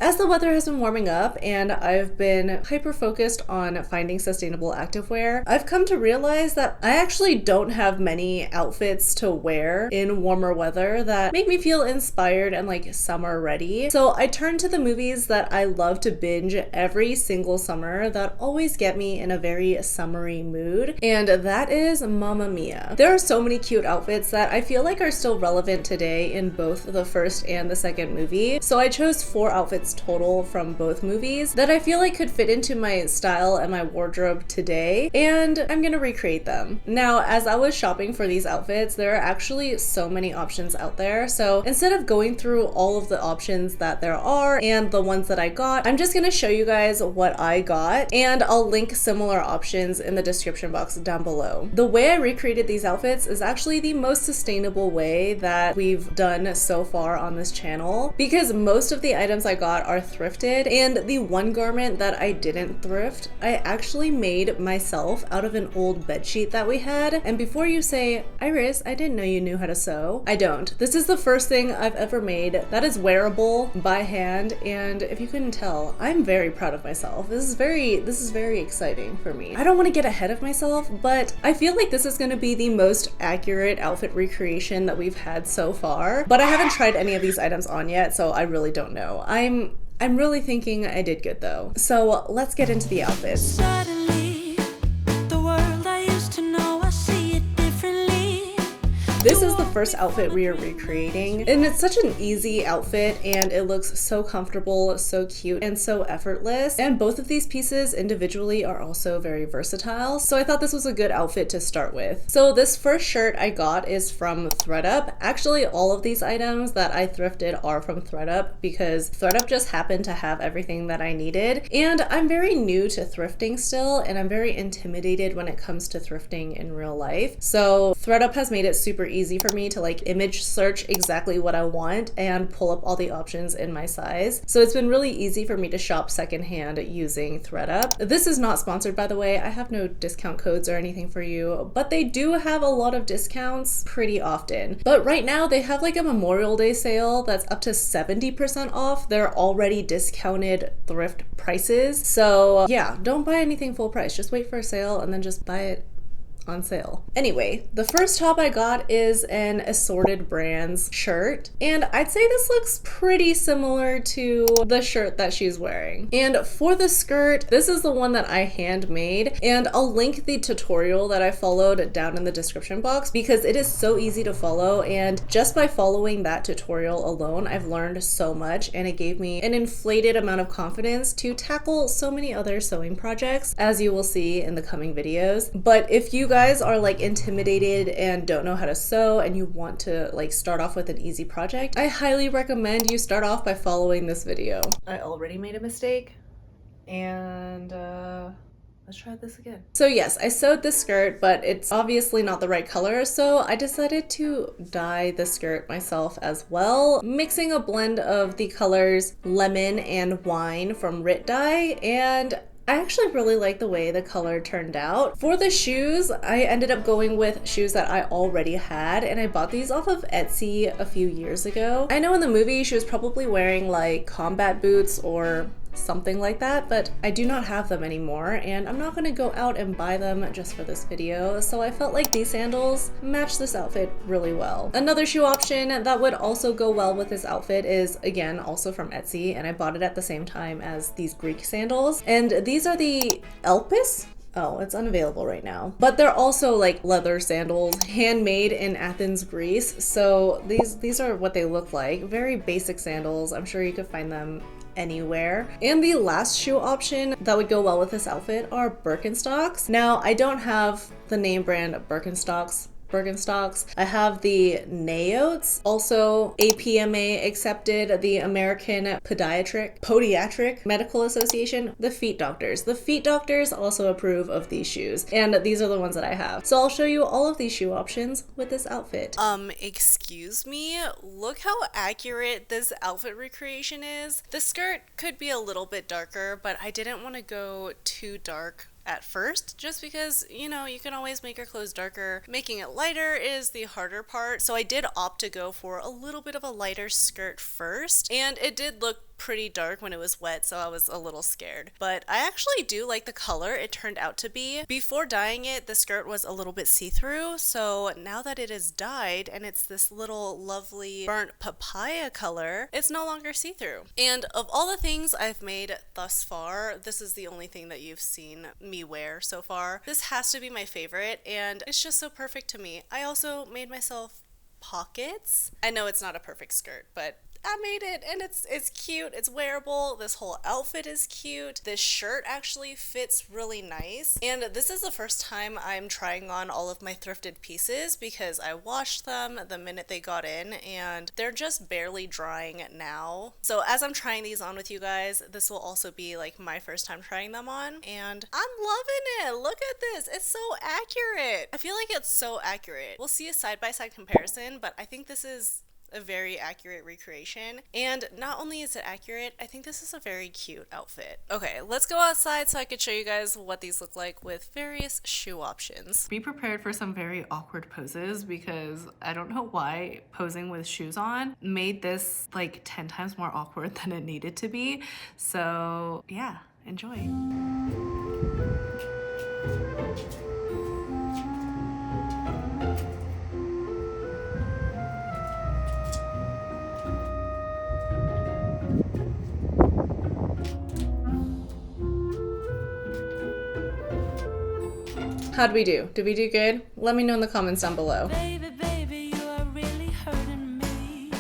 As the weather has been warming up and I've been hyper focused on finding sustainable activewear, I've come to realize that I actually don't have many outfits to wear in warmer weather that make me feel inspired and like summer ready. So I turned to the movies that I love to binge every single summer that always get me in a very summery mood, and that is Mamma Mia. There are so many cute outfits that I feel like are still relevant today in both the first and the second movie. So I chose 4 outfits total from both movies that I feel like could fit into my style and my wardrobe today, and I'm gonna recreate them. Now, as I was shopping for these outfits, there are actually so many options out there, so instead of going through all of the options that there are and the ones that I got, I'm just gonna show you guys what I got, and I'll link similar options in the description box down below. The way I recreated these outfits is actually the most sustainable way that we've done so far on this channel, because most of the items I got are thrifted, and the one garment that I didn't thrift, I actually made myself out of an old bedsheet that we had. And before you say, Iris, I didn't know you knew how to sew, I don't. This is the first thing I've ever made that is wearable by hand, and if you couldn't tell, I'm very proud of myself. This is very exciting for me. I don't want to get ahead of myself, but I feel like this is going to be the most accurate outfit recreation that we've had so far, but I haven't tried any of these items on yet, so I really don't know. I'm really thinking I did good though. So let's get into the outfits. Suddenly, the world I used to know, I see it differently. This is the first outfit we are recreating, and it's such an easy outfit, and it looks so comfortable, so cute, and so effortless. And both of these pieces individually are also very versatile, so I thought this was a good outfit to start with. So this first shirt I got is from thredUP. Actually, all of these items that I thrifted are from thredUP because thredUP just happened to have everything that I needed. And I'm very new to thrifting still, and I'm very intimidated when it comes to thrifting in real life. So thredUP has made it super easy for me to like image search exactly what I want and pull up all the options in my size. So it's been really easy for me to shop secondhand using thredUP. This is not sponsored, by the way. I have no discount codes or anything for you, but they do have a lot of discounts pretty often. But right now they have like a Memorial Day sale that's up to 70% off their already discounted thrift prices. So yeah, don't buy anything full price. Just wait for a sale and then just buy it on sale. Anyway, the first top I got is an Assorted Brands shirt, and I'd say this looks pretty similar to the shirt that she's wearing. And for the skirt, this is the one that I handmade, and I'll link the tutorial that I followed down in the description box because it is so easy to follow, and just by following that tutorial alone, I've learned so much, and it gave me an inflated amount of confidence to tackle so many other sewing projects, as you will see in the coming videos. But if you guys are like intimidated and don't know how to sew and you want to like start off with an easy project, I highly recommend you start off by following this video. I already made a mistake, and let's try this again. So yes, I sewed this skirt, but it's obviously not the right color, so I decided to dye the skirt myself as well, mixing a blend of the colors lemon and wine from Rit Dye, and I actually really like the way the color turned out. For the shoes, I ended up going with shoes that I already had, and I bought these off of Etsy a few years ago. I know in the movie she was probably wearing like combat boots or something like that, but I do not have them anymore, and I'm not gonna go out and buy them just for this video, so I felt like these sandals match this outfit really well. Another shoe option that would also go well with this outfit is, again, also from Etsy, and I bought it at the same time as these Greek sandals, and these are the Elpis? Oh, it's unavailable right now. But they're also like leather sandals, handmade in Athens, Greece. So these are what they look like. Very basic sandals. I'm sure you could find them anywhere. And the last shoe option that would go well with this outfit are Birkenstocks. Now, I don't have the name brand Birkenstocks. I have the Naotes, also APMA accepted, the American Podiatric Medical Association, the Feet Doctors. The Feet Doctors also approve of these shoes, and these are the ones that I have. So I'll show you all of these shoe options with this outfit. Excuse me, look how accurate this outfit recreation is. The skirt could be a little bit darker, but I didn't want to go too dark at first, just because, you know, you can always make your clothes darker. Making it lighter is the harder part, so I did opt to go for a little bit of a lighter skirt first, and it did look pretty dark when it was wet, so I was a little scared. But I actually do like the color it turned out to be. Before dyeing it, the skirt was a little bit see-through, so now that it is dyed and it's this little lovely burnt papaya color, it's no longer see-through. And of all the things I've made thus far, this is the only thing that you've seen me wear so far. This has to be my favorite, and it's just so perfect to me. I also made myself pockets. I know it's not a perfect skirt, but I made it, and it's cute, it's wearable, this whole outfit is cute, this shirt actually fits really nice, and this is the first time I'm trying on all of my thrifted pieces because I washed them the minute they got in, and they're just barely drying now. So as I'm trying these on with you guys, this will also be like my first time trying them on, and I'm loving it. Look at this, it's so accurate. I feel like it's so accurate. We'll see a side-by-side comparison, but I think this is a very accurate recreation, and not only is it accurate, I think this is a very cute outfit. Okay, let's go outside so I could show you guys what these look like with various shoe options. Be prepared for some very awkward poses because I don't know why posing with shoes on made this like 10 times more awkward than it needed to be. So yeah, enjoy. How'd we do? Did we do good? Let me know in the comments down below. Baby, baby, you are really hurting me.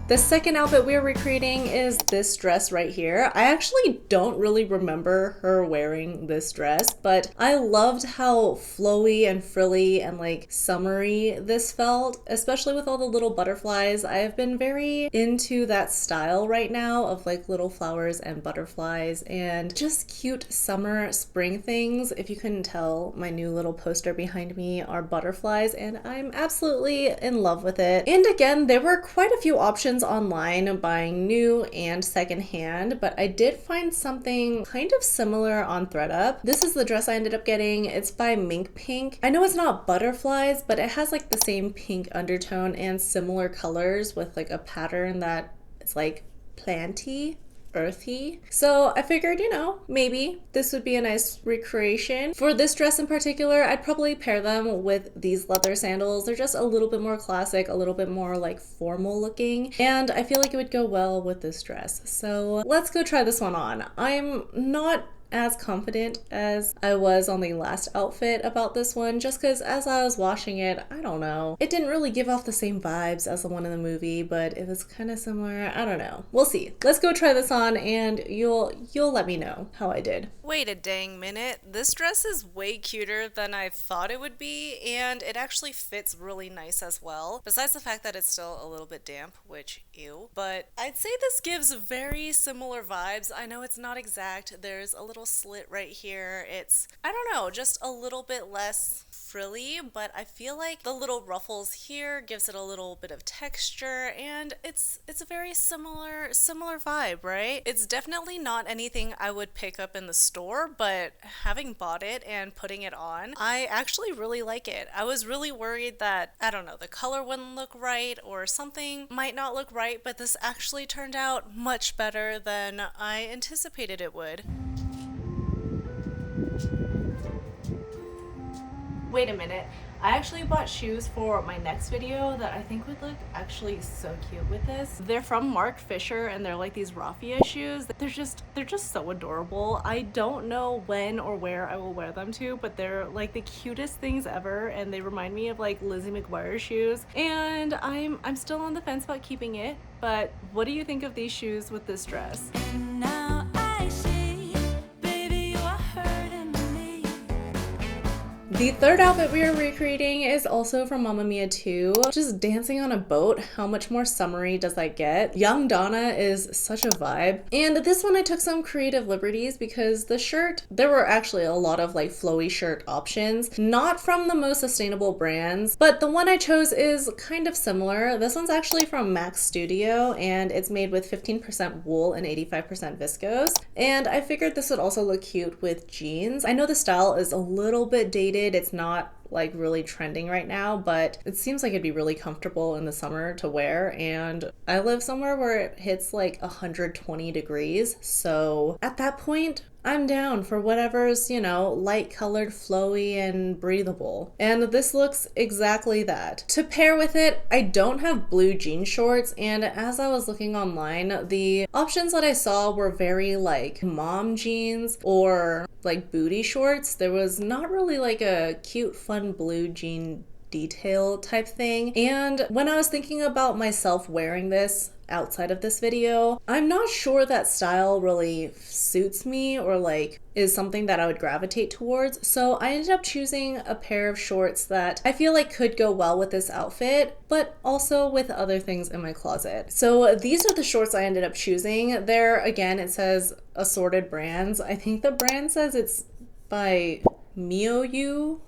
The second outfit we're recreating is this dress right here. I actually don't really remember her wearing this dress, but I loved how flowy and frilly and like summery this felt, especially with all the little butterflies. I have been very into that style right now of like little flowers and butterflies and just cute summer spring things. If you couldn't tell, my new little poster behind me are butterflies, and I'm absolutely in love with it. And again, there were quite a few options online buying new and secondhand, but I did find something kind of similar on ThredUp. This is the dress I ended up getting. It's by Mink Pink. I know it's not butterflies, but it has like the same pink undertone and similar colors with like a pattern that is like planty, earthy. So I figured, you know, maybe this would be a nice recreation. For this dress in particular, I'd probably pair them with these leather sandals. They're just a little bit more classic, a little bit more like formal looking, and I feel like it would go well with this dress. So let's go try this one on. I'm not as confident as I was on the last outfit about this one, just because as I was washing it, I don't know, it didn't really give off the same vibes as the one in the movie, but it was kind of similar. I don't know, we'll see. Let's go try this on and you'll let me know how I did. Wait a dang minute, this dress is way cuter than I thought it would be, and it actually fits really nice as well, besides the fact that it's still a little bit damp, which ew, but I'd say this gives very similar vibes. I know it's not exact, there's a little slit right here. It's, I don't know, just a little bit less frilly, but I feel like the little ruffles here gives it a little bit of texture, and it's a very similar vibe, right? It's definitely not anything I would pick up in the store, but having bought it and putting it on, I actually really like it. I was really worried that, I don't know, the color wouldn't look right or something might not look right, but this actually turned out much better than I anticipated it would. Wait a minute, I actually bought shoes for my next video that I think would look actually so cute with this. They're from Mark Fisher and they're like these raffia shoes. They're just so adorable. I don't know when or where I will wear them to, but they're like the cutest things ever, and they remind me of like Lizzie McGuire's shoes, and I'm still on the fence about keeping it. But what do you think of these shoes with this dress? Now I see, baby, you are hurting me. The third outfit we are recreating is also from Mamma Mia 2. Just dancing on a boat, how much more summery does that get? Young Donna is such a vibe. And this one I took some creative liberties because the shirt, there were actually a lot of like flowy shirt options, not from the most sustainable brands, but the one I chose is kind of similar. This one's actually from Max Studio, and it's made with 15% wool and 85% viscose. And I figured this would also look cute with jeans. I know the style is a little bit dated. It's not like really trending right now, but it seems like it'd be really comfortable in the summer to wear. And I live somewhere where it hits like 120 degrees. So at that point, I'm down for whatever's, light colored, flowy, and breathable. And this looks exactly that. To pair with it, I don't have blue jean shorts, and as I was looking online, the options that I saw were very like mom jeans or like booty shorts. There was not really like a cute, fun blue jean detail type thing. And when I was thinking about myself wearing this outside of this video, I'm not sure that style really suits me or like is something that I would gravitate towards. So I ended up choosing a pair of shorts that I feel like could go well with this outfit, but also with other things in my closet. So these are the shorts I ended up choosing. There, again, it says assorted brands. I think the brand says it's by Miou.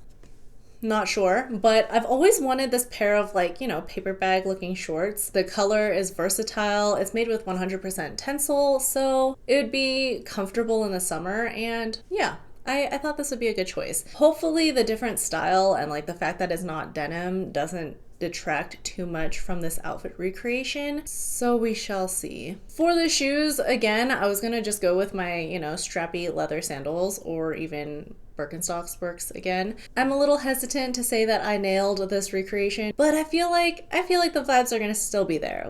Not sure, but I've always wanted this pair of like, paper bag looking shorts. The color is versatile. It's made with 100% tencel, so it would be comfortable in the summer. And yeah, I thought this would be a good choice. Hopefully the different style and like the fact that it's not denim doesn't detract too much from this outfit recreation, so we shall see. For the shoes, again, I was gonna just go with my, strappy leather sandals, or even Birkenstocks works again. I'm a little hesitant to say that I nailed this recreation, but I feel like the vibes are gonna still be there.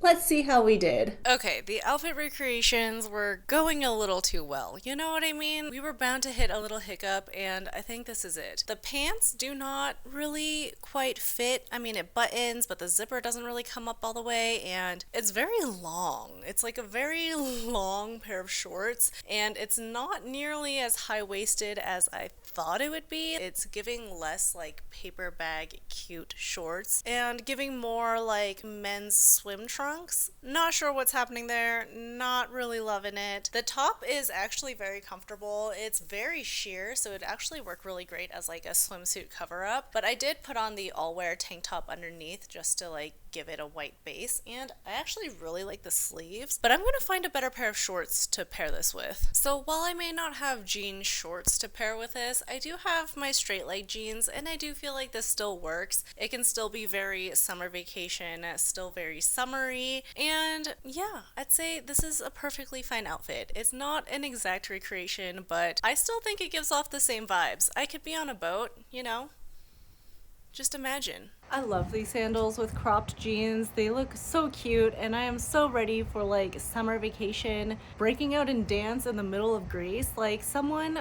Let's see how we did. Okay, the outfit recreations were going a little too well. You know what I mean? We were bound to hit a little hiccup, and I think this is it. The pants do not really quite fit. I mean, it buttons, but the zipper doesn't really come up all the way, and it's very long. It's like a very long pair of shorts, and it's not nearly as high-waisted as I thought it would be. It's giving less like paper bag cute shorts and giving more like men's swim trunks. Not sure what's happening there, not really loving it. The top is actually very comfortable. It's very sheer, so it'd actually work really great as like a swimsuit cover up, but I did put on the all-wear tank top underneath just to like give it a white base, and I actually really like the sleeves, but I'm gonna find a better pair of shorts to pair this with. So while I may not have jean shorts to pair with this, I do have my straight leg jeans, and I do feel like this still works. It can still be very summer vacation, still very summery, and yeah, I'd say this is a perfectly fine outfit. It's not an exact recreation, but I still think it gives off the same vibes. I could be on a boat, just imagine. I love these sandals with cropped jeans. They look so cute, and I am so ready for like summer vacation, breaking out in dance in the middle of Greece. Like someone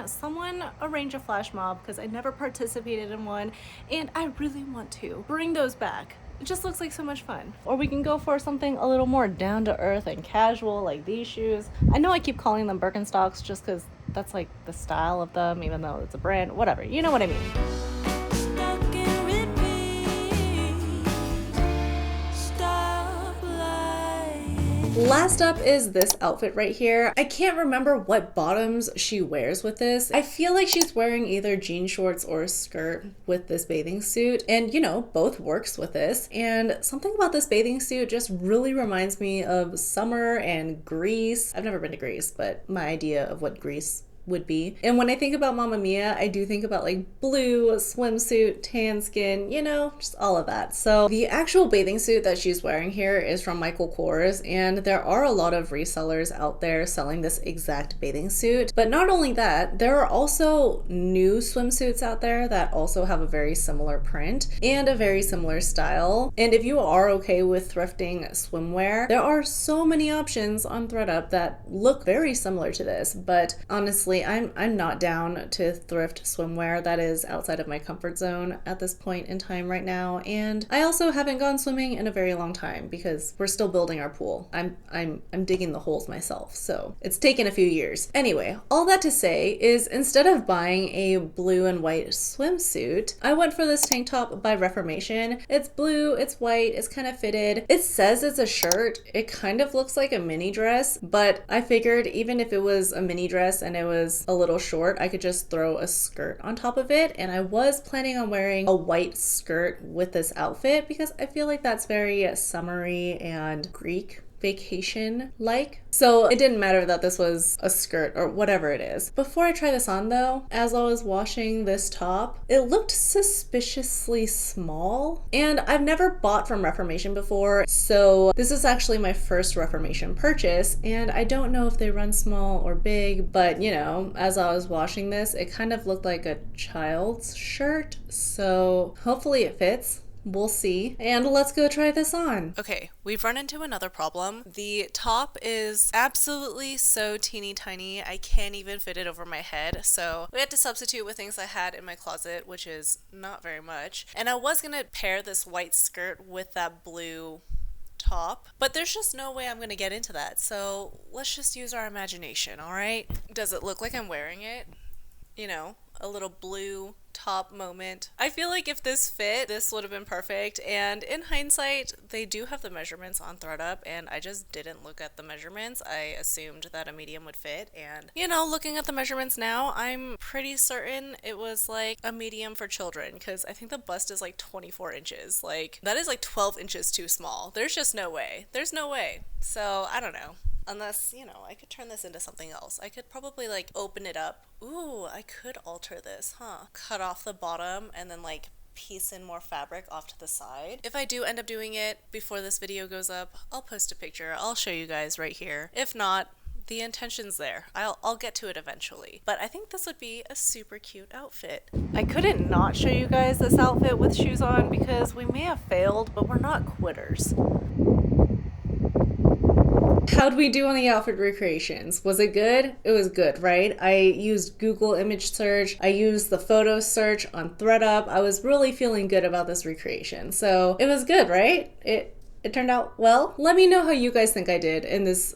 arrange a flash mob, because I never participated in one, and I really want to bring those back. It just looks like so much fun. Or we can go for something a little more down to earth and casual, like these shoes. I know I keep calling them Birkenstocks just because that's like the style of them, even though it's a brand, whatever, you know what I mean. Stuck in repeat. Stop lying. Last up is this outfit right here. I can't remember what bottoms she wears with this. I feel like she's wearing either jean shorts or a skirt with this bathing suit, and both works with this. And something about this bathing suit just really reminds me of summer and Greece. I've never been to Greece, but my idea of what Greece would be. And when I think about Mamma Mia, I do think about like blue swimsuit, tan skin, just all of that. So the actual bathing suit that she's wearing here is from Michael Kors, and there are a lot of resellers out there selling this exact bathing suit. But not only that, there are also new swimsuits out there that also have a very similar print and a very similar style. And if you are okay with thrifting swimwear, there are so many options on ThredUp that look very similar to this. But honestly, I'm not down to thrift swimwear. That is outside of my comfort zone at this point in time right now. And I also haven't gone swimming in a very long time because we're still building our pool. I'm digging the holes myself, so it's taken a few years. Anyway, all that to say is instead of buying a blue and white swimsuit, I went for this tank top by Reformation. It's blue, it's white, it's kind of fitted. It says it's a shirt. It kind of looks like a mini dress, but I figured even if it was a mini dress and it was a little short, I could just throw a skirt on top of it. And I was planning on wearing a white skirt with this outfit because I feel like that's very summery and Greek. vacation like. So it didn't matter that this was a skirt or whatever it is. Before I try this on though, as I was washing this top, it looked suspiciously small, and I've never bought from Reformation before, so this is actually my first Reformation purchase, and I don't know if they run small or big, but you know, as I was washing this, it kind of looked like a child's shirt, so hopefully it fits. We'll see. And let's go try this on. Okay, we've run into another problem. The top is absolutely so teeny tiny, I can't even fit it over my head. So we had to substitute with things I had in my closet, which is not very much. And I was gonna pair this white skirt with that blue top, but there's just no way I'm gonna get into that. So let's just use our imagination, all right? Does it look like I'm wearing it? You know, a little blue top moment. I feel like if this fit, this would have been perfect, and in hindsight, they do have the measurements on ThredUp, and I just didn't look at the measurements. I assumed that a medium would fit, and you know, looking at the measurements now, I'm pretty certain it was like a medium for children, because I think the bust is like 24 inches. Like, that is like 12 inches too small. There's just no way. There's no way. So, I don't know. Unless, you know, I could turn this into something else. I could probably, like, open it up. Ooh, I could alter this, huh? Cut off the bottom and then, like, piece in more fabric off to the side. If I do end up doing it before this video goes up, I'll post a picture. I'll show you guys right here. If not, the intention's there. I'll get to it eventually. But I think this would be a super cute outfit. I couldn't not show you guys this outfit with shoes on because we may have failed, but we're not quitters. How'd we do on the outfit recreations? Was it good? It was good, right? I used Google image search. I used the photo search on ThredUp. I was really feeling good about this recreation. So it was good, right? It turned out well. Let me know how you guys think I did in this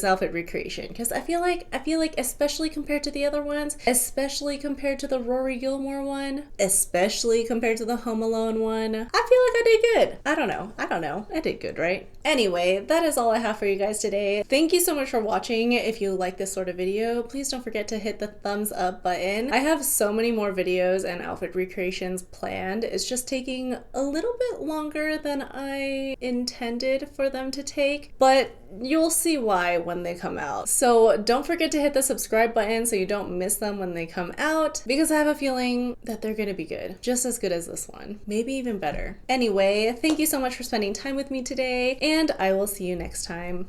outfit recreation, because I feel like especially compared to the other ones, especially compared to the Rory Gilmore one, especially compared to the Home Alone one, I feel like I did good. I don't know. I did good, right? Anyway, that is all I have for you guys today. Thank you so much for watching. If you like this sort of video, please don't forget to hit the thumbs up button. I have so many more videos and outfit recreations planned. It's just taking a little bit longer than I intended for them to take, but you'll see why when they come out. So don't forget to hit the subscribe button so you don't miss them when they come out, because I have a feeling that they're gonna be good. Just as good as this one. Maybe even better. Anyway, thank you so much for spending time with me today, and I will see you next time.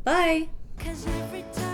Bye! 'Cause every time